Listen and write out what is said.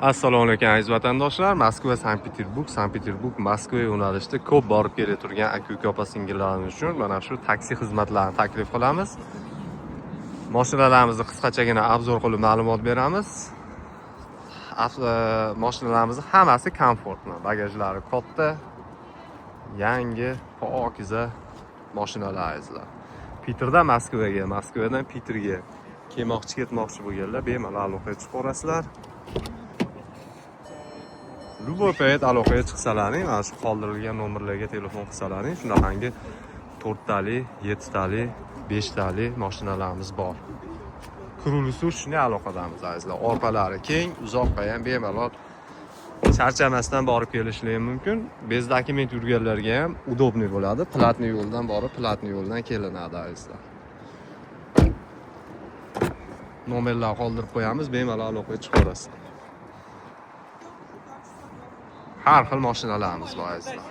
Assalomu alaykum aziz vatandoshlar. Moskva, Sankt-Peterburg, Moskva yo'nalishida ko'p borib kelib turgan aka-uka opa-singillarimiz uchun mana shu taksi xizmatlarini taklif qilamiz. Mashinalarimizni qisqachagina obzor qilib ma'lumot beramiz. Mashinalarimizni hammasi komfortli, bagajlari katta, yangi, pokiza mashinalar azizlar. Peterdan Moskvaga, Moskvadan Peterga kelmoqchi ketmoqchi bo'lganlar bemalol aloqaga chiqib olasizlar. Любой payt aloqaga chiqsalaring, mana shu qoldirilgan nomerlarga telefon qilsalaring, shunaqangi 4 tali, 7 tali, 5 tali mashinalarimiz bor. Kurulusi shunday aloqadamiz azizlar. Orqalari keng, uzoqqa ham bemalol charchamasdan borib kelishligi mumkin. Bez dokument yurganlarga ham udobniy bo'ladi. Platniy yo'ldan borib, platniy yo'ldan kelinadi azizlar. Nomerlarni qoldirib qo'yamiz, bemalol aloqaga chiqaverasiz. Har xil mashinalarimiz bor azizlar.